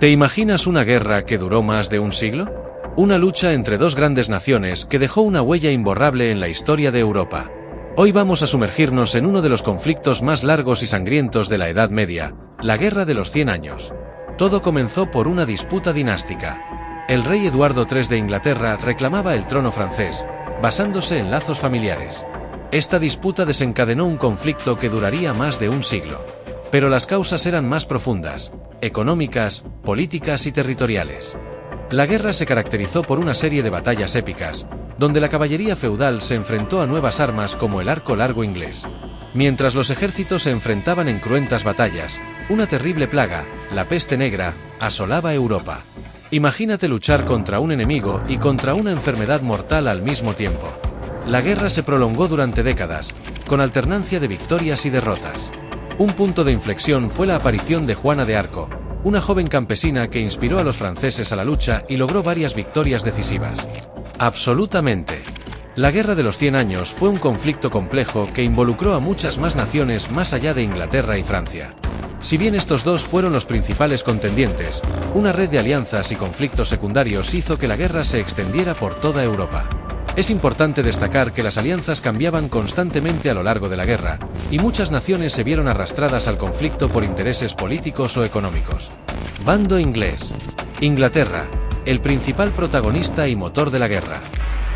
¿Te imaginas una guerra que duró más de un siglo? Una lucha entre dos grandes naciones que dejó una huella imborrable en la historia de Europa. Hoy vamos a sumergirnos en uno de los conflictos más largos y sangrientos de la Edad Media, la Guerra de los 100 años. Todo comenzó por una disputa dinástica. El rey Eduardo III de Inglaterra reclamaba el trono francés, basándose en lazos familiares. Esta disputa desencadenó un conflicto que duraría más de un siglo. Pero las causas eran más profundas, económicas, políticas y territoriales. La guerra se caracterizó por una serie de batallas épicas, donde la caballería feudal se enfrentó a nuevas armas como el arco largo inglés. Mientras los ejércitos se enfrentaban en cruentas batallas, una terrible plaga, la peste negra, asolaba Europa. Imagínate luchar contra un enemigo y contra una enfermedad mortal al mismo tiempo. La guerra se prolongó durante décadas, con alternancia de victorias y derrotas. Un punto de inflexión fue la aparición de Juana de Arco, una joven campesina que inspiró a los franceses a la lucha y logró varias victorias decisivas. Absolutamente. La Guerra de los 100 años fue un conflicto complejo que involucró a muchas más naciones más allá de Inglaterra y Francia. Si bien estos dos fueron los principales contendientes, una red de alianzas y conflictos secundarios hizo que la guerra se extendiera por toda Europa. Es importante destacar que las alianzas cambiaban constantemente a lo largo de la guerra, y muchas naciones se vieron arrastradas al conflicto por intereses políticos o económicos. Bando inglés. Inglaterra, el principal protagonista y motor de la guerra.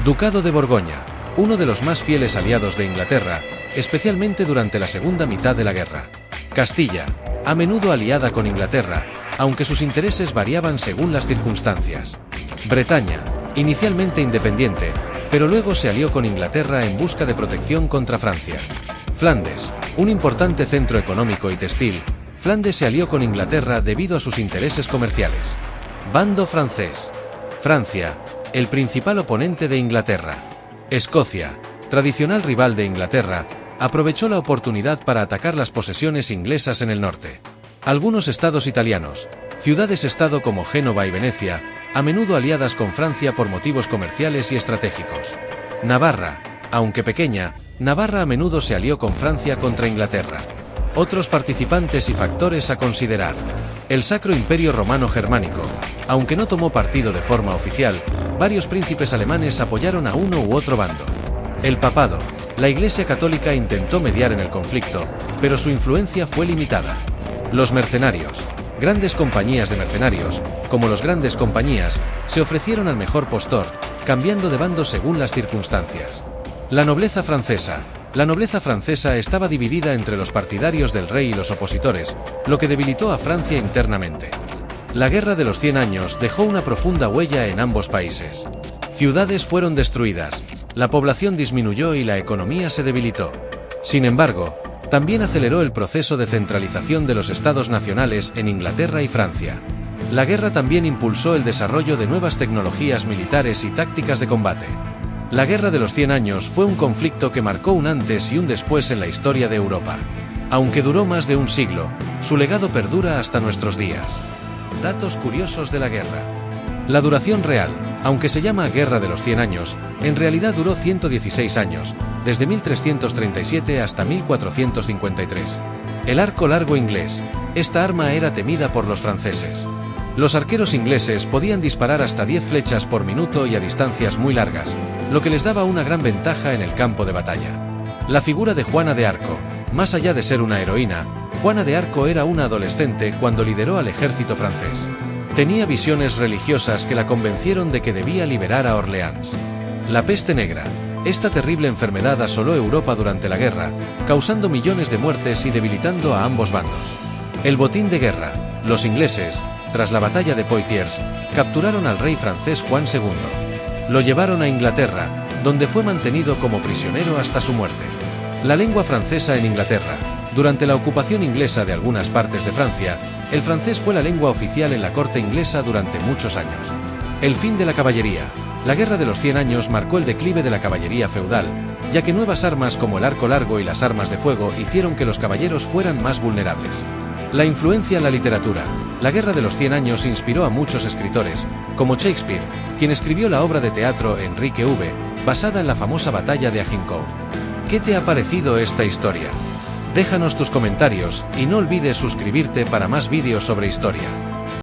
Ducado de Borgoña, uno de los más fieles aliados de Inglaterra, especialmente durante la segunda mitad de la guerra. Castilla, a menudo aliada con Inglaterra, aunque sus intereses variaban según las circunstancias. Bretaña, inicialmente independiente, pero luego se alió con Inglaterra en busca de protección contra Francia. Flandes, un importante centro económico y textil, Flandes se alió con Inglaterra debido a sus intereses comerciales. Bando francés. Francia, el principal oponente de Inglaterra. Escocia, tradicional rival de Inglaterra, aprovechó la oportunidad para atacar las posesiones inglesas en el norte. Algunos estados italianos, ciudades-estado como Génova y Venecia, a menudo aliadas con Francia por motivos comerciales y estratégicos. Navarra, aunque pequeña, Navarra a menudo se alió con Francia contra Inglaterra. Otros participantes y factores a considerar. El Sacro Imperio Romano Germánico, aunque no tomó partido de forma oficial, varios príncipes alemanes apoyaron a uno u otro bando. El Papado, la Iglesia Católica intentó mediar en el conflicto, pero su influencia fue limitada. Los mercenarios. Grandes compañías de mercenarios, como los grandes compañías, se ofrecieron al mejor postor, cambiando de bando según las circunstancias. La nobleza francesa. La nobleza francesa estaba dividida entre los partidarios del rey y los opositores, lo que debilitó a Francia internamente. La Guerra de los 100 años dejó una profunda huella en ambos países. Ciudades fueron destruidas, la población disminuyó y la economía se debilitó. Sin embargo, también aceleró el proceso de centralización de los estados nacionales en Inglaterra y Francia. La guerra también impulsó el desarrollo de nuevas tecnologías militares y tácticas de combate. La Guerra de los 100 años fue un conflicto que marcó un antes y un después en la historia de Europa. Aunque duró más de un siglo, su legado perdura hasta nuestros días. Datos curiosos de la guerra. La duración real, aunque se llama Guerra de los 100 años, en realidad duró 116 años, desde 1337 hasta 1453. El arco largo inglés. Esta arma era temida por los franceses. Los arqueros ingleses podían disparar hasta 10 flechas por minuto y a distancias muy largas, lo que les daba una gran ventaja en el campo de batalla. La figura de Juana de Arco. Más allá de ser una heroína, Juana de Arco era una adolescente cuando lideró al ejército francés. Tenía visiones religiosas que la convencieron de que debía liberar a Orleans. La peste negra. Esta terrible enfermedad asoló Europa durante la guerra, causando millones de muertes y debilitando a ambos bandos. El botín de guerra. Los ingleses, tras la batalla de Poitiers, capturaron al rey francés Juan II. Lo llevaron a Inglaterra, donde fue mantenido como prisionero hasta su muerte. La lengua francesa en Inglaterra. Durante la ocupación inglesa de algunas partes de Francia, el francés fue la lengua oficial en la corte inglesa durante muchos años. El fin de la caballería. La Guerra de los 100 años marcó el declive de la caballería feudal, ya que nuevas armas como el arco largo y las armas de fuego hicieron que los caballeros fueran más vulnerables. La influencia en la literatura. La Guerra de los 100 años inspiró a muchos escritores, como Shakespeare, quien escribió la obra de teatro Enrique V, basada en la famosa batalla de Agincourt. ¿Qué te ha parecido esta historia? Déjanos tus comentarios y no olvides suscribirte para más vídeos sobre historia.